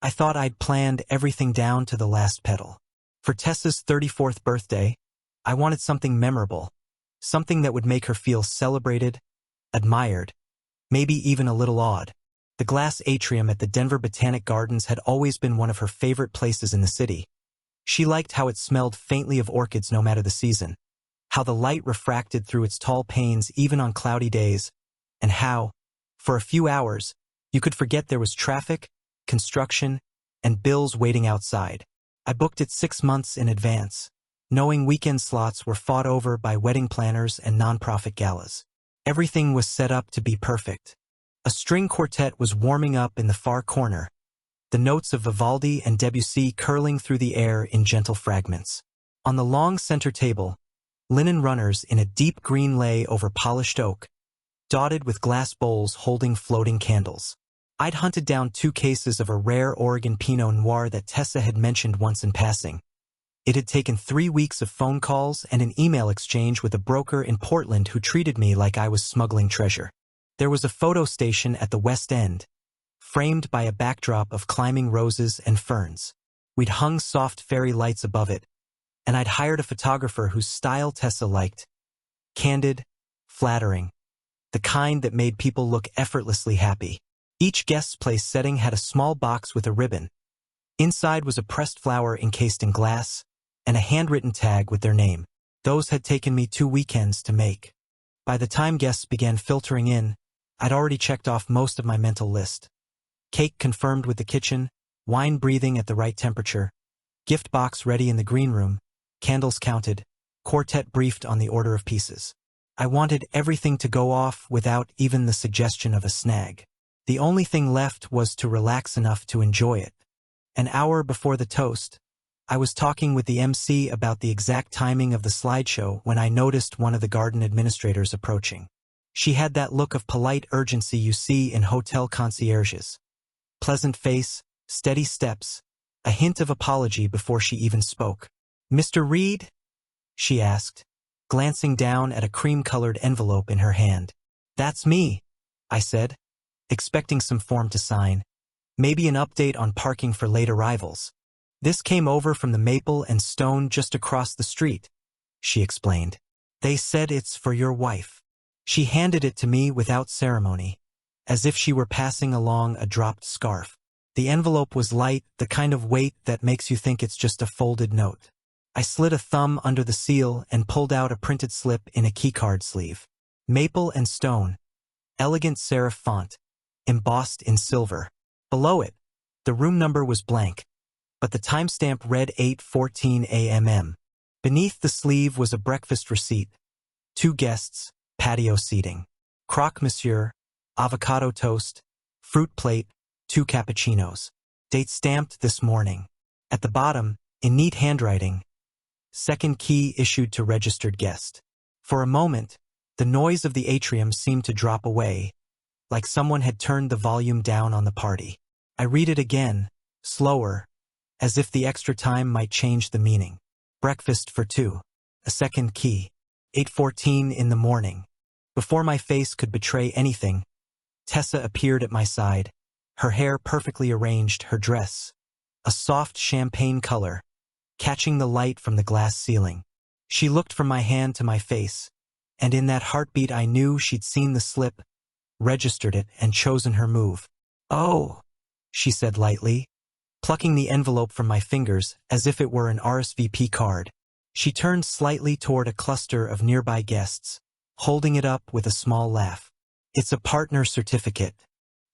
I thought I'd planned everything down to the last petal. For Tessa's 34th birthday, I wanted something memorable, something that would make her feel celebrated, admired, maybe even a little awed. The glass atrium at the Denver Botanic Gardens had always been one of her favorite places in the city. She liked how it smelled faintly of orchids no matter the season, how the light refracted through its tall panes even on cloudy days, and how, for a few hours, you could forget there was traffic, construction, and bills waiting outside. I booked it 6 months in advance, knowing weekend slots were fought over by wedding planners and nonprofit galas. Everything was set up to be perfect. A string quartet was warming up in the far corner, the notes of Vivaldi and Debussy curling through the air in gentle fragments. On the long center table, linen runners in a deep green lay over polished oak, dotted with glass bowls holding floating candles. I'd hunted down 2 cases of a rare Oregon Pinot Noir that Tessa had mentioned once in passing. It had taken 3 weeks of phone calls and an email exchange with a broker in Portland who treated me like I was smuggling treasure. There was a photo station at the West End, framed by a backdrop of climbing roses and ferns. We'd hung soft fairy lights above it, and I'd hired a photographer whose style Tessa liked. Candid, flattering, the kind that made people look effortlessly happy. Each guest's place setting had a small box with a ribbon. Inside was a pressed flower encased in glass, and a handwritten tag with their name. Those had taken me 2 weekends to make. By the time guests began filtering in, I'd already checked off most of my mental list. Cake confirmed with the kitchen, wine breathing at the right temperature, gift box ready in the green room, candles counted, quartet briefed on the order of pieces. I wanted everything to go off without even the suggestion of a snag. The only thing left was to relax enough to enjoy it. An hour before the toast, I was talking with the MC about the exact timing of the slideshow when I noticed one of the garden administrators approaching. She had that look of polite urgency you see in hotel concierges. Pleasant face, steady steps, a hint of apology before she even spoke. "Mr. Reed?" she asked, glancing down at a cream-colored envelope in her hand. "That's me," I said, expecting some form to sign, maybe an update on parking for late arrivals. "This came over from the Maple and Stone just across the street," she explained. "They said it's for your wife." She handed it to me without ceremony, as if she were passing along a dropped scarf. The envelope was light, the kind of weight that makes you think it's just a folded note. I slid a thumb under the seal and pulled out a printed slip in a keycard sleeve. Maple and Stone, elegant serif font, embossed in silver. Below it, the room number was blank, but the timestamp read 8:14 a.m. Beneath the sleeve was a breakfast receipt. 2 guests, patio seating. Croque monsieur, avocado toast, fruit plate, 2 cappuccinos. Date stamped this morning. At the bottom, in neat handwriting, second key issued to registered guest. For a moment, the noise of the atrium seemed to drop away, like someone had turned the volume down on the party. I read it again, slower, as if the extra time might change the meaning. Breakfast for 2. A second key. 8:14 in the morning. Before my face could betray anything, Tessa appeared at my side, her hair perfectly arranged, her dress, a soft champagne color, catching the light from the glass ceiling. She looked from my hand to my face, and in that heartbeat I knew she'd seen the slip, registered it, and chosen her move. "Oh," she said lightly, plucking the envelope from my fingers as if it were an RSVP card. She turned slightly toward a cluster of nearby guests, holding it up with a small laugh. "It's a partner certificate.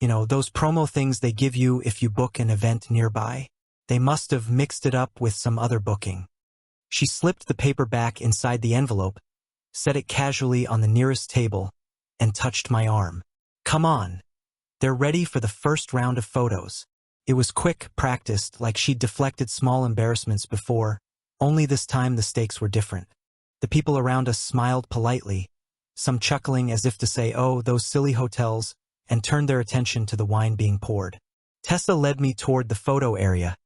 You know, those promo things they give you if you book an event nearby? They must have mixed it up with some other booking." She slipped the paper back inside the envelope, set it casually on the nearest table, and touched my arm. "Come on. They're ready for the first round of photos." It was quick, practiced, like she'd deflected small embarrassments before, only this time the stakes were different. The people around us smiled politely, some chuckling as if to say, "Oh, those silly hotels," and turned their attention to the wine being poured. Tessa led me toward the photo area,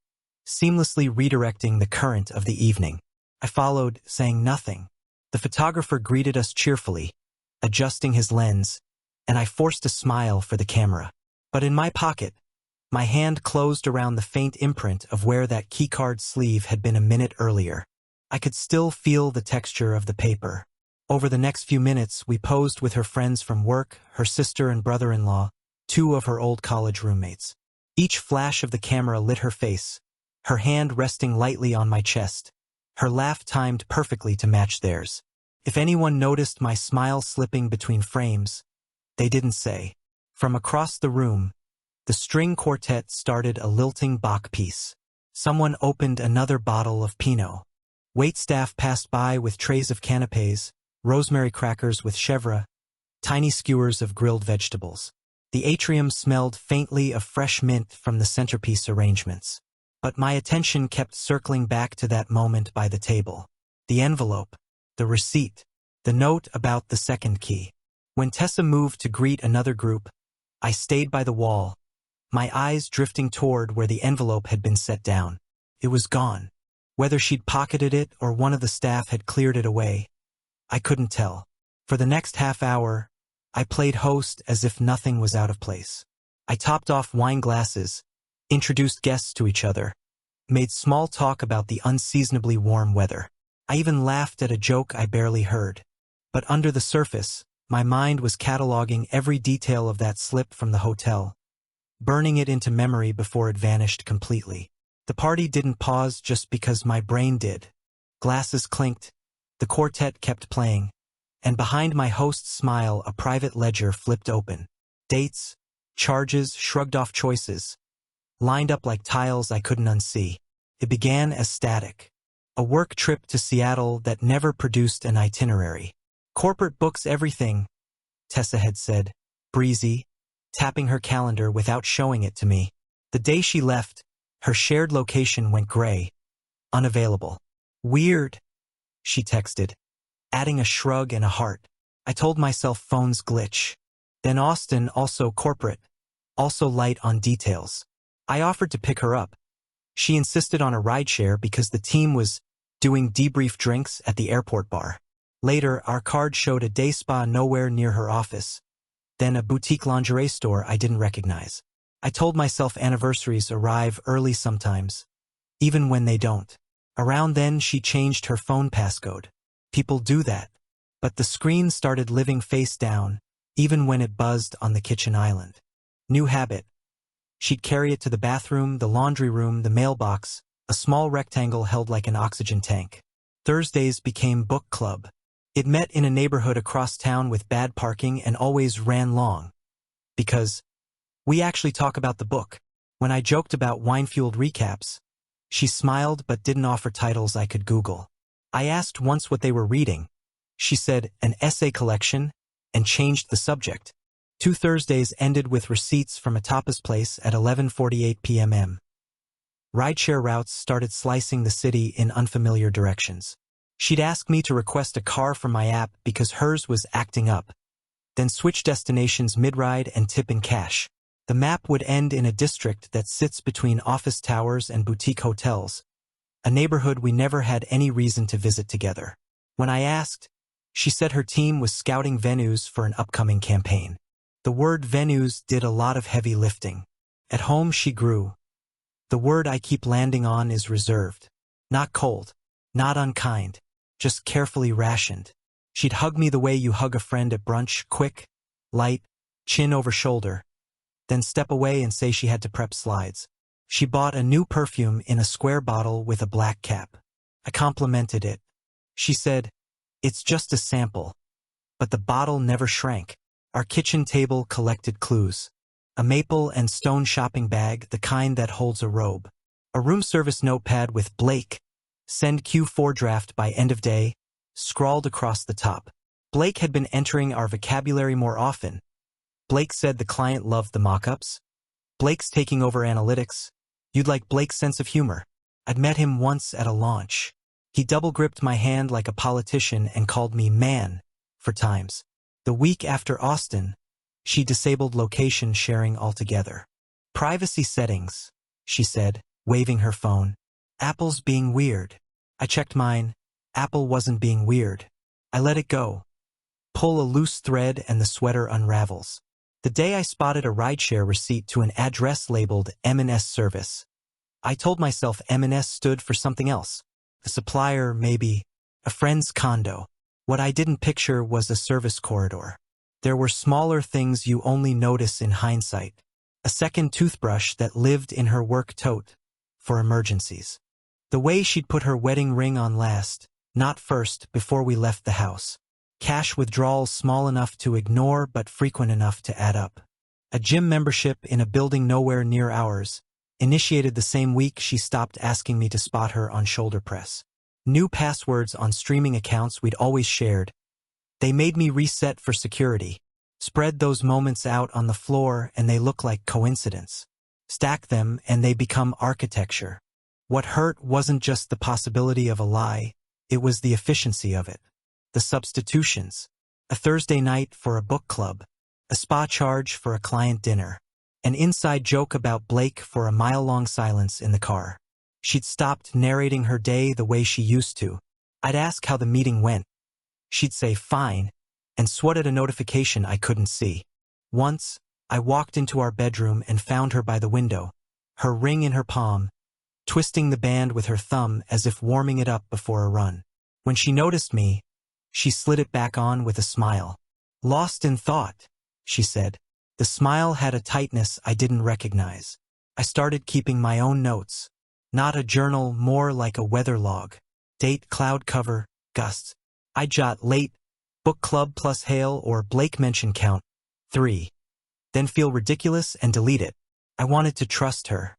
seamlessly redirecting the current of the evening. I followed, saying nothing. The photographer greeted us cheerfully, adjusting his lens, and I forced a smile for the camera. But in my pocket, My hand closed around the faint imprint of where that keycard sleeve had been a minute earlier. I could still feel the texture of the paper. Over the next few minutes, we posed with her friends from work, her sister and brother-in-law, two of her old college roommates. Each flash of the camera lit her face, her hand resting lightly on my chest, her laugh timed perfectly to match theirs. If anyone noticed my smile slipping between frames, they didn't say. From across the room, the string quartet started a lilting Bach piece. Someone opened another bottle of Pinot. Waitstaff passed by with trays of canapés, rosemary crackers with chèvre, tiny skewers of grilled vegetables. The atrium smelled faintly of fresh mint from the centerpiece arrangements. But my attention kept circling back to that moment by the table. The envelope, the receipt, the note about the second key. When Tessa moved to greet another group, I stayed by the wall, my eyes drifting toward where the envelope had been set down. It was gone. Whether she'd pocketed it or one of the staff had cleared it away, I couldn't tell. For the next half hour, I played host as if nothing was out of place. I topped off wine glasses, introduced guests to each other, made small talk about the unseasonably warm weather. I even laughed at a joke I barely heard. But under the surface, my mind was cataloging every detail of that slip from the hotel, burning it into memory before it vanished completely. The party didn't pause just because my brain did. Glasses clinked, the quartet kept playing, and behind my host's smile a private ledger flipped open. Dates, charges, shrugged off choices, lined up like tiles I couldn't unsee. It began as static. A work trip to Seattle that never produced an itinerary. Corporate books everything, Tessa had said, breezy, tapping her calendar without showing it to me. The day she left, her shared location went gray. Unavailable. Weird, she texted, adding a shrug and a heart. I told myself phones glitch. Then Austin, also corporate, also light on details. I offered to pick her up. She insisted on a rideshare because the team was doing debrief drinks at the airport bar. Later, our card showed a day spa nowhere near her office, then a boutique lingerie store I didn't recognize. I told myself anniversaries arrive early sometimes, even when they don't. Around then, she changed her phone passcode. People do that. But the screen started living face down, even when it buzzed on the kitchen island. New habit. She'd carry it to the bathroom, the laundry room, the mailbox, a small rectangle held like an oxygen tank. Thursdays became book club. It met in a neighborhood across town with bad parking and always ran long. Because we actually talk about the book. When I joked about wine-fueled recaps, she smiled but didn't offer titles I could Google. I asked once what they were reading. She said, an essay collection, and changed the subject. 2 Thursdays ended with receipts from a tapas place at 11:48 p.m. Rideshare routes started slicing the city in unfamiliar directions. She'd ask me to request a car from my app because hers was acting up, then switch destinations mid-ride and tip in cash. The map would end in a district that sits between office towers and boutique hotels, a neighborhood we never had any reason to visit together. When I asked, she said her team was scouting venues for an upcoming campaign. The word venues did a lot of heavy lifting. At home she grew. The word I keep landing on is reserved. Not cold, not unkind, just carefully rationed. She'd hug me the way you hug a friend at brunch, quick, light, chin over shoulder, then step away and say she had to prep slides. She bought a new perfume in a square bottle with a black cap. I complimented it. She said, it's just a sample. But the bottle never shrank. Our kitchen table collected clues. A maple and stone shopping bag, the kind that holds a robe. A room service notepad with Blake, send Q4 draft by end of day, scrawled across the top. Blake had been entering our vocabulary more often. Blake said the client loved the mock-ups. Blake's taking over analytics. You'd like Blake's sense of humor. I'd met him once at a launch. He double-gripped my hand like a politician and called me man 4 times. The week after Austin, she disabled location sharing altogether. Privacy settings, she said, waving her phone. Apple's being weird. I checked mine. Apple wasn't being weird. I let it go. Pull a loose thread and the sweater unravels. The day I spotted a rideshare receipt to an address labeled M&S service. I told myself M&S stood for something else. A supplier, maybe. A friend's condo. What I didn't picture was a service corridor. There were smaller things you only notice in hindsight. A second toothbrush that lived in her work tote. For emergencies. The way she'd put her wedding ring on last, not first, before we left the house. Cash withdrawals small enough to ignore but frequent enough to add up. A gym membership in a building nowhere near ours, initiated the same week she stopped asking me to spot her on shoulder press. New passwords on streaming accounts we'd always shared. They made me reset for security. Spread those moments out on the floor and they look like coincidence. Stack them and they become architecture. What hurt wasn't just the possibility of a lie, it was the efficiency of it. The substitutions. A Thursday night for a book club. A spa charge for a client dinner. An inside joke about Blake for a mile-long silence in the car. She'd stopped narrating her day the way she used to. I'd ask how the meeting went. She'd say, fine, and swat at a notification I couldn't see. Once, I walked into our bedroom and found her by the window, her ring in her palm, twisting the band with her thumb as if warming it up before a run. When she noticed me, she slid it back on with a smile. Lost in thought, she said. The smile had a tightness I didn't recognize. I started keeping my own notes. Not a journal, more like a weather log. Date, cloud cover, gusts. I'd jot late, book club plus hail or Blake mention count, 3. Then feel ridiculous and delete it. I wanted to trust her.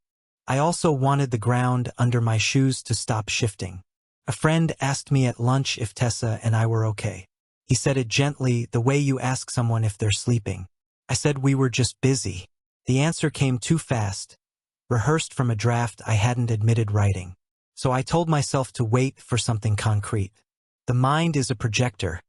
I also wanted the ground under my shoes to stop shifting. A friend asked me at lunch if Tessa and I were okay. He said it gently, the way you ask someone if they're sleeping. I said we were just busy. The answer came too fast, rehearsed from a draft I hadn't admitted writing. So I told myself to wait for something concrete. The mind is a projector.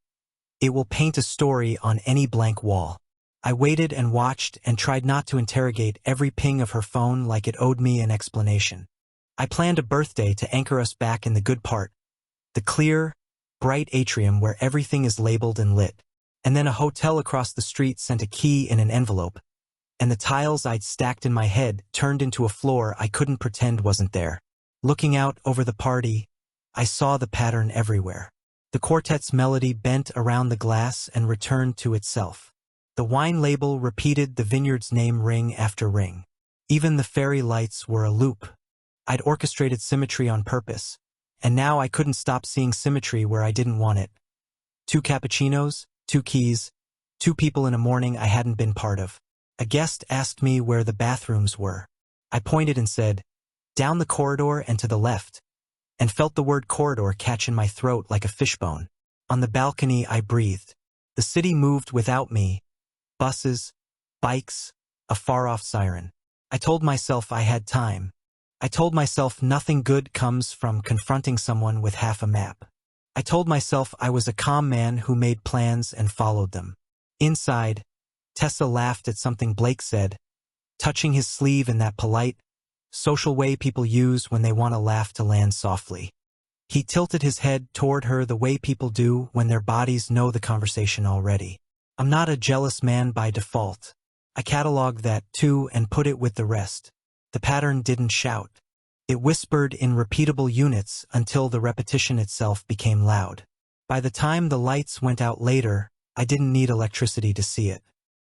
It will paint a story on any blank wall. I waited and watched and tried not to interrogate every ping of her phone like it owed me an explanation. I planned a birthday to anchor us back in the good part, the clear, bright atrium where everything is labeled and lit. And then a hotel across the street sent a key in an envelope, and the tiles I'd stacked in my head turned into a floor I couldn't pretend wasn't there. Looking out over the party, I saw the pattern everywhere. The quartet's melody bent around the glass and returned to itself. The wine label repeated the vineyard's name ring after ring. Even the fairy lights were a loop. I'd orchestrated symmetry on purpose, and now I couldn't stop seeing symmetry where I didn't want it. 2 cappuccinos, 2 keys, 2 people in a morning I hadn't been part of. A guest asked me where the bathrooms were. I pointed and said, down the corridor and to the left, and felt the word corridor catch in my throat like a fishbone. On the balcony I breathed. The city moved without me. Buses, bikes, a far-off siren. I told myself I had time. I told myself nothing good comes from confronting someone with half a map. I told myself I was a calm man who made plans and followed them. Inside, Tessa laughed at something Blake said, touching his sleeve in that polite, social way people use when they want a laugh to land softly. He tilted his head toward her the way people do when their bodies know the conversation already. I'm not a jealous man by default. I cataloged that too and put it with the rest. The pattern didn't shout. It whispered in repeatable units until the repetition itself became loud. By the time the lights went out later, I didn't need electricity to see it.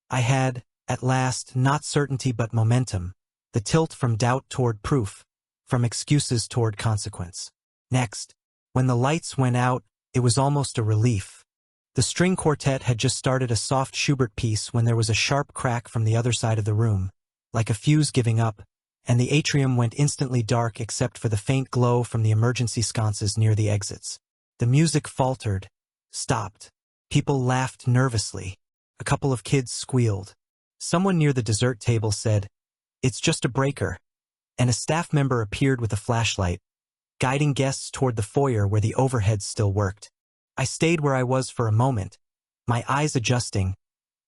I had, at last, not certainty but momentum, the tilt from doubt toward proof, from excuses toward consequence. Next, when the lights went out, it was almost a relief. The string quartet had just started a soft Schubert piece when there was a sharp crack from the other side of the room, like a fuse giving up, and the atrium went instantly dark except for the faint glow from the emergency sconces near the exits. The music faltered, stopped. People laughed nervously. A couple of kids squealed. Someone near the dessert table said, "It's just a breaker," and a staff member appeared with a flashlight, guiding guests toward the foyer where the overhead still worked. I stayed where I was for a moment, my eyes adjusting,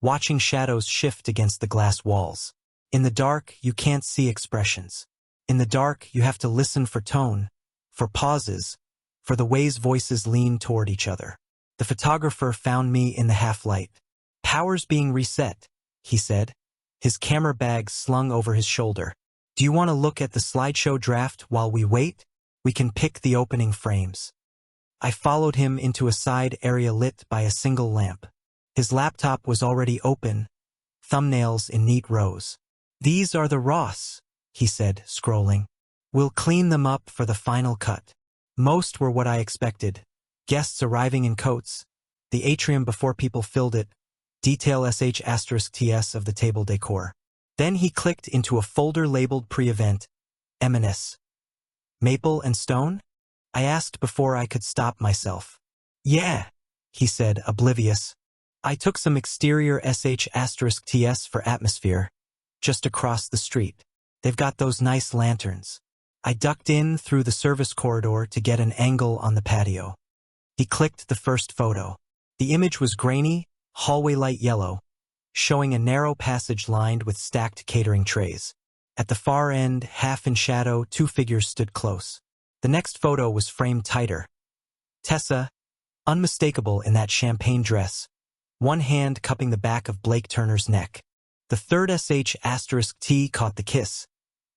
watching shadows shift against the glass walls. In the dark, you can't see expressions. In the dark, you have to listen for tone, for pauses, for the ways voices lean toward each other. The photographer found me in the half-light. Powers being reset, he said, his camera bag slung over his shoulder. Do you want to look at the slideshow draft while we wait? We can pick the opening frames. I followed him into a side area lit by a single lamp. His laptop was already open, thumbnails in neat rows. These are the Ross, he said, scrolling. We'll clean them up for the final cut. Most were what I expected. Guests arriving in coats, the atrium before people filled it, detail sh*ts of the table decor. Then he clicked into a folder labeled pre-event, M&S. Maple and stone? I asked before I could stop myself. Yeah, he said, oblivious. I took some exterior sh*ts for atmosphere, just across the street. They've got those nice lanterns. I ducked in through the service corridor to get an angle on the patio. He clicked the first photo. The image was grainy, hallway light yellow, showing a narrow passage lined with stacked catering trays. At the far end, half in shadow, two figures stood close. The next photo was framed tighter. Tessa, unmistakable in that champagne dress, one hand cupping the back of Blake Turner's neck. The third sh*T caught the kiss.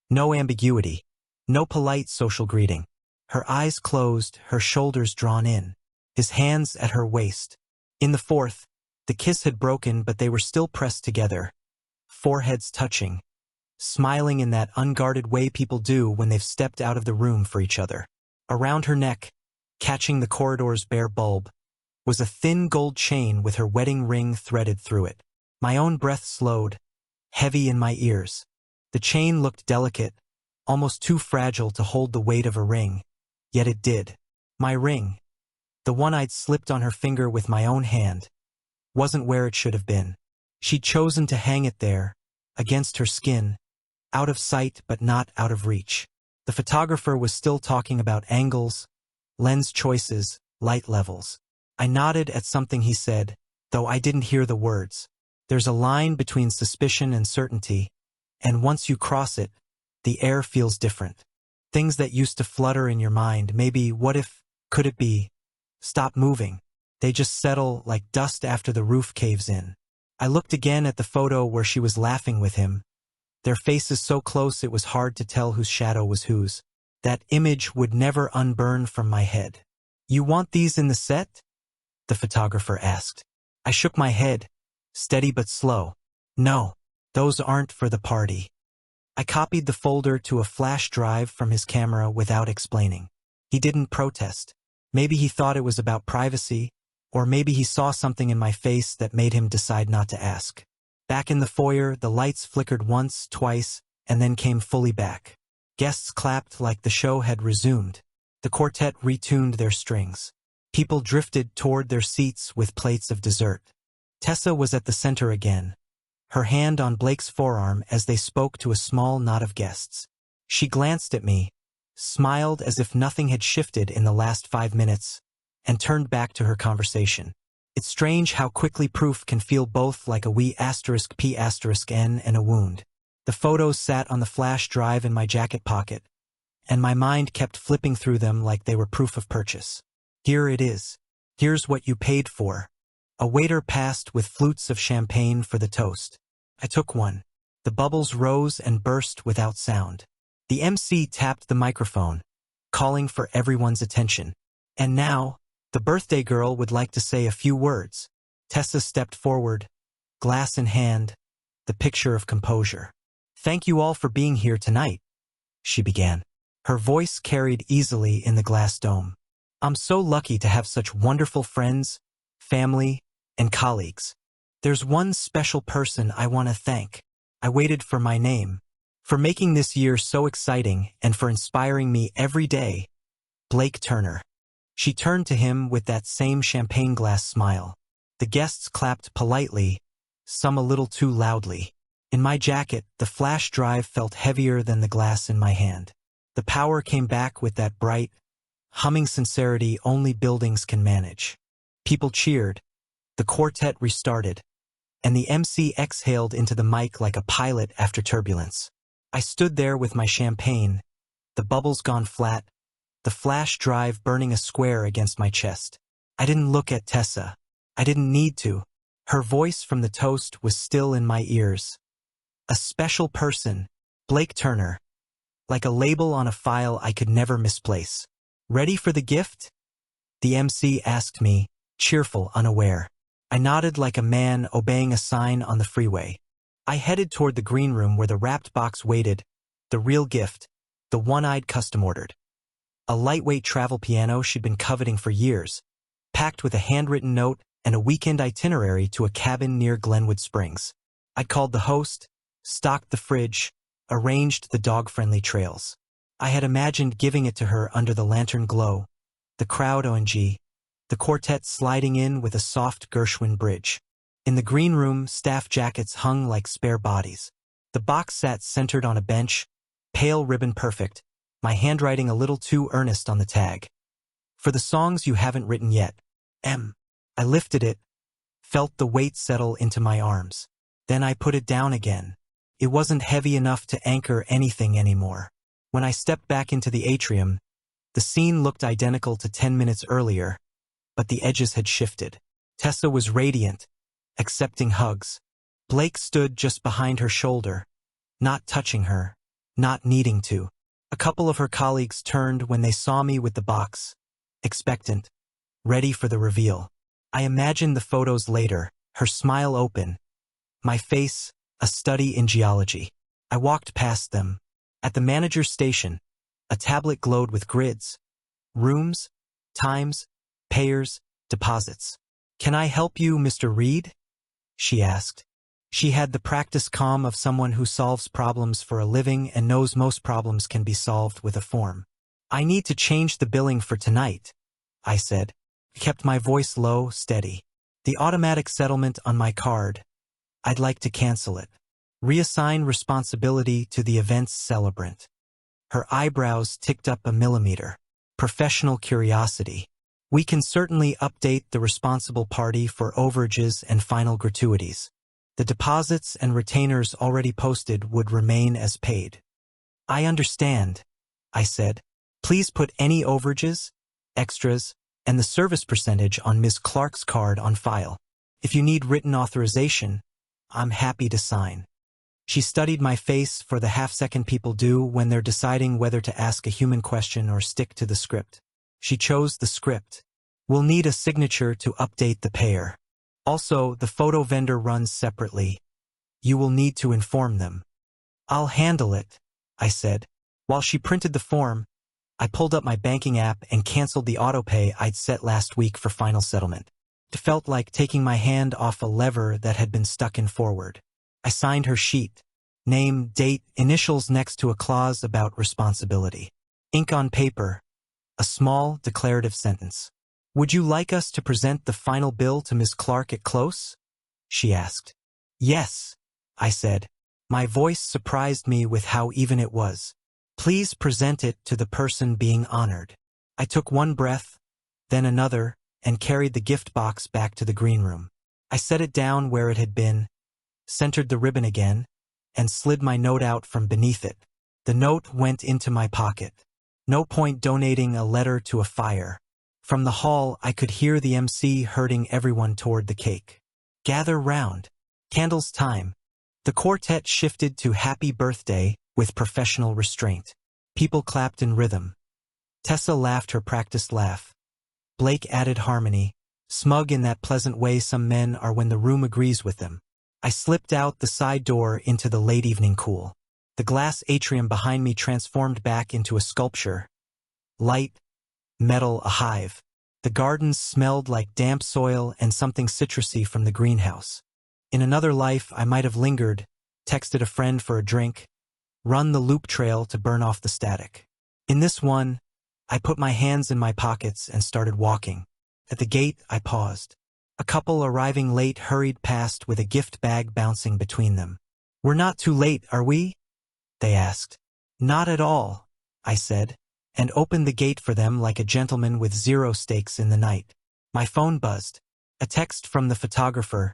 No ambiguity, no polite social greeting. Her eyes closed, her shoulders drawn in, his hands at her waist. In the fourth, the kiss had broken, but they were still pressed together, foreheads touching, smiling in that unguarded way people do when they've stepped out of the room for each other. Around her neck, catching the corridor's bare bulb, was a thin gold chain with her wedding ring threaded through it. My own breath slowed, heavy in my ears. The chain looked delicate, almost too fragile to hold the weight of a ring, yet it did. My ring, the one I'd slipped on her finger with my own hand, wasn't where it should have been. She'd chosen to hang it there, against her skin, out of sight but not out of reach. The photographer was still talking about angles, lens choices, light levels. I nodded at something he said, though I didn't hear the words. There's a line between suspicion and certainty, and once you cross it, the air feels different. Things that used to flutter in your mind, maybe what if, could it be, stop moving. They just settle like dust after the roof caves in. I looked again at the photo where she was laughing with him. Their faces so close it was hard to tell whose shadow was whose. That image would never unburn from my head. You want these in the set? The photographer asked. I shook my head, steady but slow. No, those aren't for the party. I copied the folder to a flash drive from his camera without explaining. He didn't protest. Maybe he thought it was about privacy, or maybe he saw something in my face that made him decide not to ask. Back in the foyer, the lights flickered once, twice, and then came fully back. Guests clapped like the show had resumed. The quartet retuned their strings. People drifted toward their seats with plates of dessert. Tessa was at the center again, her hand on Blake's forearm as they spoke to a small knot of guests. She glanced at me, smiled as if nothing had shifted in the last 5 minutes, and turned back to her conversation. It's strange how quickly proof can feel both like a wee *p*n and a wound. The photos sat on the flash drive in my jacket pocket, and my mind kept flipping through them like they were proof of purchase. Here it is. Here's what you paid for. A waiter passed with flutes of champagne for the toast. I took one. The bubbles rose and burst without sound. The MC tapped the microphone, calling for everyone's attention. And now, the birthday girl would like to say a few words. Tessa stepped forward, glass in hand, the picture of composure. Thank you all for being here tonight, she began. Her voice carried easily in the glass dome. I'm so lucky to have such wonderful friends, family, and colleagues. There's one special person I want to thank. I waited for my name, for making this year so exciting and for inspiring me every day. Blake Turner. She turned to him with that same champagne glass smile. The guests clapped politely, some a little too loudly. In my jacket, the flash drive felt heavier than the glass in my hand. The power came back with that bright, humming sincerity only buildings can manage. People cheered, the quartet restarted, and the MC exhaled into the mic like a pilot after turbulence. I stood there with my champagne, the bubbles gone flat, the flash drive burning a square against my chest. I didn't look at Tessa. I didn't need to. Her voice from the toast was still in my ears. A special person, Blake Turner, like a label on a file I could never misplace. Ready for the gift? The MC asked me, cheerful, unaware. I nodded like a man obeying a sign on the freeway. I headed toward the green room where the wrapped box waited, the real gift, the one I'd custom ordered. A lightweight travel piano she'd been coveting for years, packed with a handwritten note and a weekend itinerary to a cabin near Glenwood Springs. I'd called the host, stocked the fridge, arranged the dog-friendly trails. I had imagined giving it to her under the lantern glow, the crowd ONG, the quartet sliding in with a soft Gershwin bridge. In the green room, staff jackets hung like spare bodies. The box sat centered on a bench, pale ribbon perfect, my handwriting a little too earnest on the tag. For the songs you haven't written yet, M. I lifted it, felt the weight settle into my arms. Then I put it down again. It wasn't heavy enough to anchor anything anymore. When I stepped back into the atrium, the scene looked identical to 10 minutes earlier, but the edges had shifted. Tessa was radiant, accepting hugs. Blake stood just behind her shoulder, not touching her, not needing to. A couple of her colleagues turned when they saw me with the box, expectant, ready for the reveal. I imagined the photos later, her smile open, my face a study in geology. I walked past them. At the manager's station, a tablet glowed with grids, rooms, times, payers, deposits. "Can I help you, Mr. Reed?" she asked. She had the practiced calm of someone who solves problems for a living and knows most problems can be solved with a form. "I need to change the billing for tonight," I said. I kept my voice low, steady. "The automatic settlement on my card. I'd like to cancel it. Reassign responsibility to the event's celebrant." Her eyebrows ticked up a millimeter. Professional curiosity. "We can certainly update the responsible party for overages and final gratuities. The deposits and retainers already posted would remain as paid." "I understand," I said. "Please put any overages, extras, and the service percentage on Ms. Clark's card on file. If you need written authorization, I'm happy to sign." She studied my face for the half-second people do when they're deciding whether to ask a human question or stick to the script. She chose the script. "We'll need a signature to update the payer. Also, the photo vendor runs separately. You will need to inform them." "I'll handle it," I said. While she printed the form, I pulled up my banking app and canceled the autopay I'd set last week for final settlement. It felt like taking my hand off a lever that had been stuck in forward. I signed her sheet. Name, date, initials next to a clause about responsibility. Ink on paper. A small, declarative sentence. "Would you like us to present the final bill to Ms. Clark at close?" she asked. "Yes," I said. My voice surprised me with how even it was. "Please present it to the person being honored." I took one breath, then another, and carried the gift box back to the green room. I set it down where it had been, centered the ribbon again, and slid my note out from beneath it. The note went into my pocket. No point donating a letter to a fire. From the hall, I could hear the MC herding everyone toward the cake. "Gather round. Candles time." The quartet shifted to Happy Birthday with professional restraint. People clapped in rhythm. Tessa laughed her practiced laugh. Blake added harmony, smug in that pleasant way some men are when the room agrees with them. I slipped out the side door into the late evening cool. The glass atrium behind me transformed back into a sculpture. Light, metal, a hive. The gardens smelled like damp soil and something citrusy from the greenhouse. In another life, I might have lingered, texted a friend for a drink, run the loop trail to burn off the static. In this one, I put my hands in my pockets and started walking. At the gate, I paused. A couple arriving late hurried past with a gift bag bouncing between them. "We're not too late, are we?" they asked. "Not at all," I said, and opened the gate for them like a gentleman with zero stakes in the night. My phone buzzed. A text from the photographer.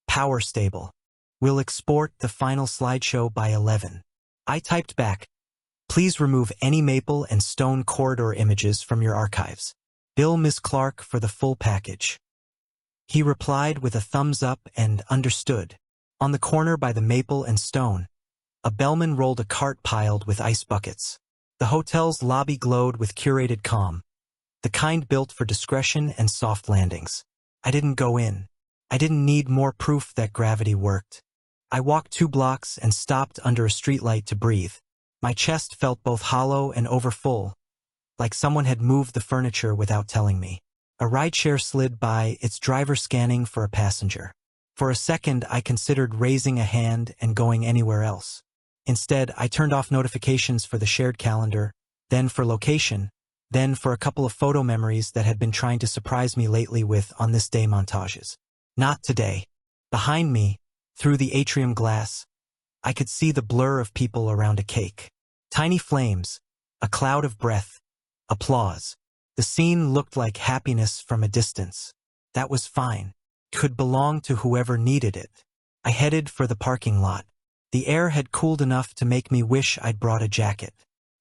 "Power stable. We'll export the final slideshow by 11. I typed back, "Please remove any maple and stone corridor images from your archives. Bill Ms. Clark for the full package." He replied with a thumbs up and understood. On the corner by the Maple and Stone, a bellman rolled a cart piled with ice buckets. The hotel's lobby glowed with curated calm, the kind built for discretion and soft landings. I didn't go in. I didn't need more proof that gravity worked. I walked 2 blocks and stopped under a streetlight to breathe. My chest felt both hollow and overfull, like someone had moved the furniture without telling me. A rideshare slid by, its driver scanning for a passenger. For a second, I considered raising a hand and going anywhere else. Instead, I turned off notifications for the shared calendar, then for location, then for a couple of photo memories that had been trying to surprise me lately with on this day montages. Not today. Behind me, through the atrium glass, I could see the blur of people around a cake. Tiny flames, a cloud of breath, applause. The scene looked like happiness from a distance. That was fine. Could belong to whoever needed it. I headed for the parking lot. The air had cooled enough to make me wish I'd brought a jacket.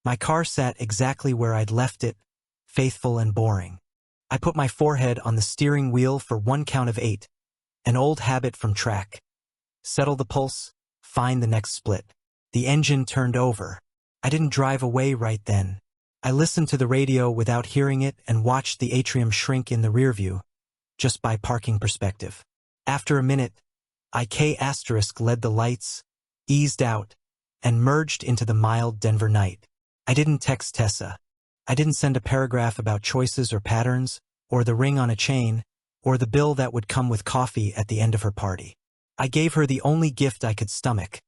My car sat exactly where I'd left it, faithful and boring. I put my forehead on the steering wheel for 1 count of 8, an old habit from track. Settle the pulse, find the next split. The engine turned over. I didn't drive away right then. I listened to the radio without hearing it and watched the atrium shrink in the rearview, just by parking perspective. After a minute, IK** led the lights, eased out, and merged into the mild Denver night. I didn't text Tessa. I didn't send a paragraph about choices or patterns, or the ring on a chain, or the bill that would come with coffee at the end of her party. I gave her the only gift I could stomach,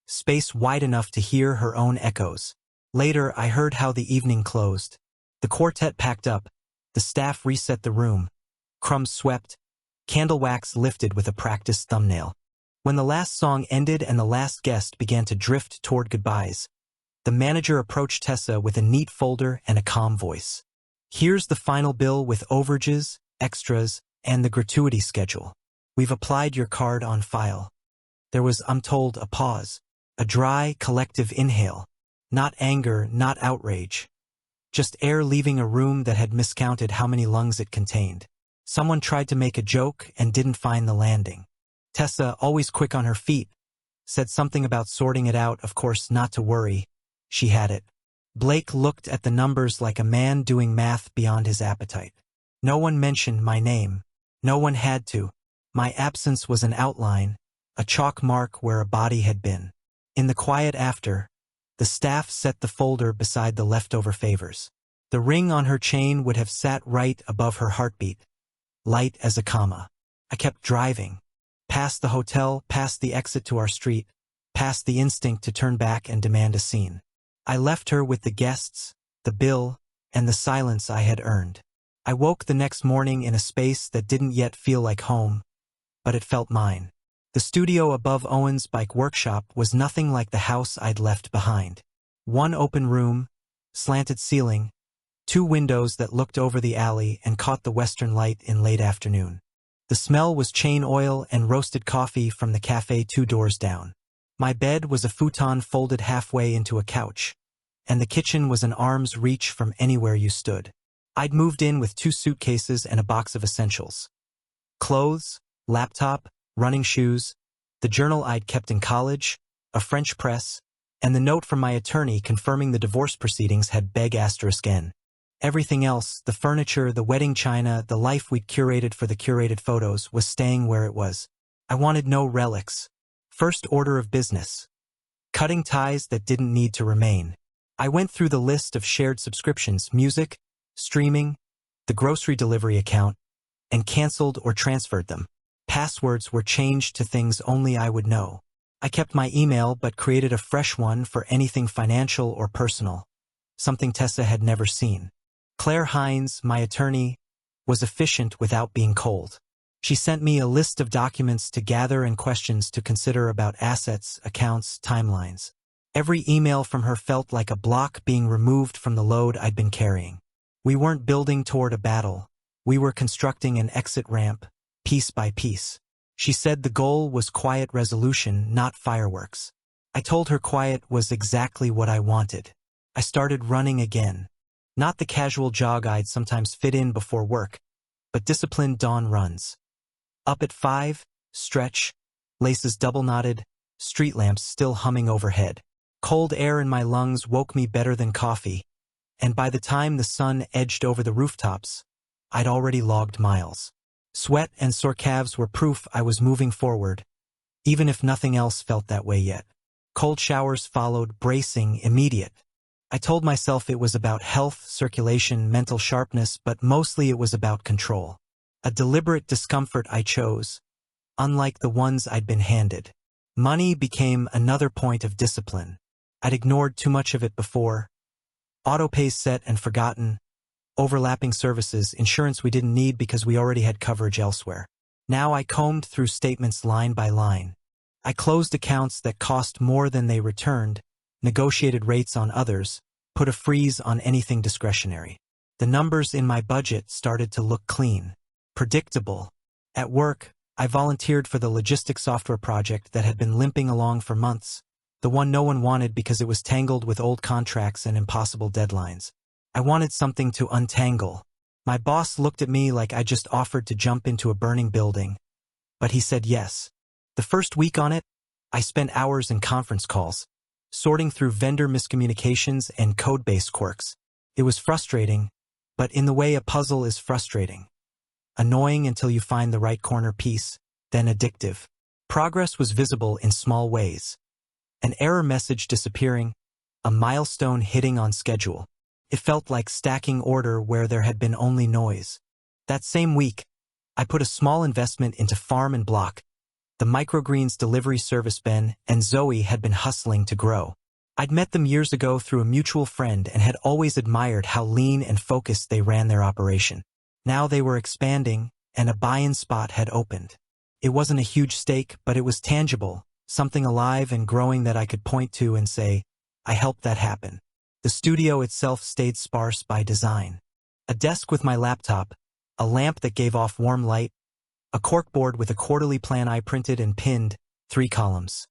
space wide enough to hear her own echoes. Later, I heard how the evening closed. The quartet packed up, the staff reset the room, crumbs swept, candle wax lifted with a practiced thumbnail. When the last song ended and the last guest began to drift toward goodbyes, the manager approached Tessa with a neat folder and a calm voice. Here's the final bill with overages, extras, and the gratuity schedule. We've applied your card on file. There was, I'm told, a pause, a dry, collective inhale. Not anger, not outrage. Just air leaving a room that had miscounted how many lungs it contained. Someone tried to make a joke and didn't find the landing. Tessa, always quick on her feet, said something about sorting it out, of course not to worry. She had it. Blake looked at the numbers like a man doing math beyond his appetite. No one mentioned my name. No one had to. My absence was an outline, a chalk mark where a body had been. In the quiet after, the staff set the folder beside the leftover favors. The ring on her chain would have sat right above her heartbeat, light as a comma. I kept driving. Past the hotel, past the exit to our street, past the instinct to turn back and demand a scene. I left her with the guests, the bill, and the silence I had earned. I woke the next morning in a space that didn't yet feel like home, but it felt mine. The studio above Owen's bike workshop was nothing like the house I'd left behind. 1 open room, slanted ceiling, 2 windows that looked over the alley and caught the western light in late afternoon. The smell was chain oil and roasted coffee from the cafe 2 doors down. My bed was a futon folded halfway into a couch, and the kitchen was an arm's reach from anywhere you stood. I'd moved in with 2 suitcases and a box of essentials. Clothes, laptop, running shoes, the journal I'd kept in college, a French press, and the note from my attorney confirming the divorce proceedings had *N. Everything else, the furniture, the wedding china, the life we'd curated for the curated photos, was staying where it was. I wanted no relics. First order of business. Cutting ties that didn't need to remain. I went through the list of shared subscriptions, music, streaming, the grocery delivery account, and canceled or transferred them. Passwords were changed to things only I would know. I kept my email but created a fresh one for anything financial or personal, something Tessa had never seen. Claire Hines, my attorney, was efficient without being cold. She sent me a list of documents to gather and questions to consider about assets, accounts, timelines. Every email from her felt like a block being removed from the load I'd been carrying. We weren't building toward a battle. We were constructing an exit ramp, piece by piece. She said the goal was quiet resolution, not fireworks. I told her quiet was exactly what I wanted. I started running again. Not the casual jog I'd sometimes fit in before work, but disciplined dawn runs. Up at 5, stretch, laces double-knotted, street lamps still humming overhead. Cold air in my lungs woke me better than coffee, and by the time the sun edged over the rooftops, I'd already logged miles. Sweat and sore calves were proof I was moving forward, even if nothing else felt that way yet. Cold showers followed, bracing, immediate. I told myself it was about health, circulation, mental sharpness, but mostly it was about control. A deliberate discomfort I chose, unlike the ones I'd been handed. Money became another point of discipline. I'd ignored too much of it before. Autopays set and forgotten, overlapping services, insurance we didn't need because we already had coverage elsewhere. Now I combed through statements line by line. I closed accounts that cost more than they returned, negotiated rates on others, put a freeze on anything discretionary. The numbers in my budget started to look clean, predictable. At work, I volunteered for the logistics software project that had been limping along for months, the one no one wanted because it was tangled with old contracts and impossible deadlines. I wanted something to untangle. My boss looked at me like I just offered to jump into a burning building, but he said yes. The first week on it, I spent hours in conference calls, sorting through vendor miscommunications and code-based quirks. It was frustrating, but in the way a puzzle is frustrating. Annoying until you find the right corner piece, then addictive. Progress was visible in small ways. An error message disappearing, a milestone hitting on schedule. It felt like stacking order where there had been only noise. That same week, I put a small investment into Farm and Block. The microgreens delivery service Ben and Zoe had been hustling to grow. I'd met them years ago through a mutual friend and had always admired how lean and focused they ran their operation. Now they were expanding, and a buy-in spot had opened. It wasn't a huge stake, but it was tangible, something alive and growing that I could point to and say, I helped that happen. The studio itself stayed sparse by design. A desk with my laptop, a lamp that gave off warm light, a corkboard with a quarterly plan I printed and pinned, 3 columns.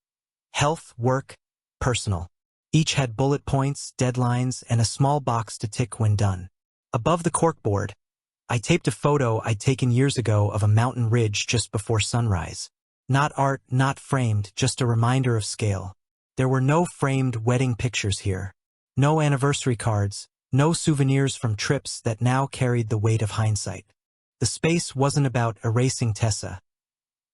Health, work, personal. Each had bullet points, deadlines, and a small box to tick when done. Above the corkboard, I taped a photo I'd taken years ago of a mountain ridge just before sunrise. Not art, not framed, just a reminder of scale. There were no framed wedding pictures here. No anniversary cards, no souvenirs from trips that now carried the weight of hindsight. The space wasn't about erasing Tessa.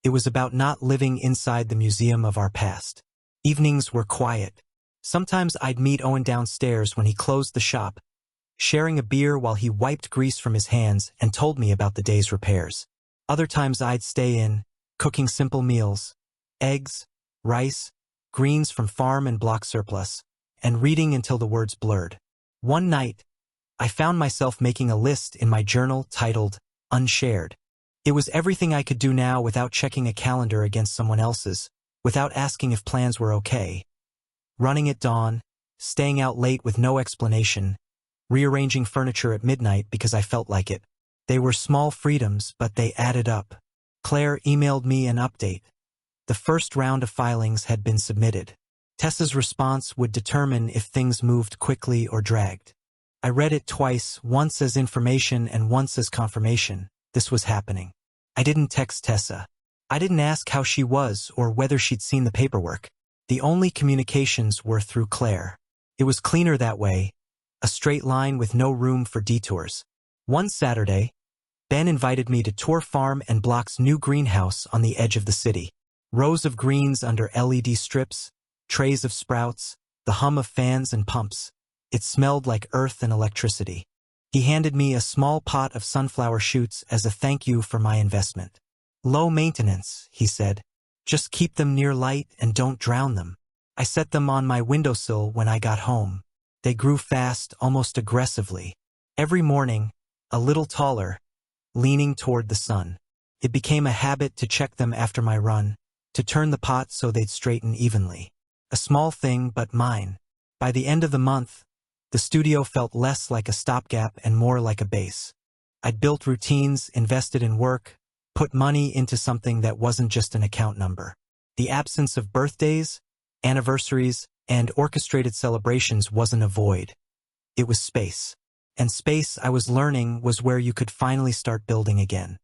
It was about not living inside the museum of our past. Evenings were quiet. Sometimes I'd meet Owen downstairs when he closed the shop, sharing a beer while he wiped grease from his hands and told me about the day's repairs. Other times I'd stay in, cooking simple meals, eggs, rice, greens from Farm and Block surplus, and reading until the words blurred. One night, I found myself making a list in my journal titled Unshared. It was everything I could do now without checking a calendar against someone else's, without asking if plans were okay. Running at dawn, staying out late with no explanation, rearranging furniture at midnight because I felt like it. They were small freedoms, but they added up. Claire emailed me an update. The first round of filings had been submitted. Tessa's response would determine if things moved quickly or dragged. I read it twice, once as information and once as confirmation. This was happening. I didn't text Tessa. I didn't ask how she was or whether she'd seen the paperwork. The only communications were through Claire. It was cleaner that way, a straight line with no room for detours. One Saturday, Ben invited me to tour Farm and Block's new greenhouse on the edge of the city. Rows of greens under LED strips, trays of sprouts, the hum of fans and pumps. It smelled like earth and electricity. He handed me a small pot of sunflower shoots as a thank you for my investment. Low maintenance, he said. Just keep them near light and don't drown them. I set them on my windowsill when I got home. They grew fast, almost aggressively. Every morning, a little taller, leaning toward the sun. It became a habit to check them after my run, to turn the pot so they'd straighten evenly. A small thing, but mine. By the end of the month, the studio felt less like a stopgap and more like a base. I'd built routines, invested in work, put money into something that wasn't just an account number. The absence of birthdays, anniversaries, and orchestrated celebrations wasn't a void. It was space. And space, I was learning, was where you could finally start building again.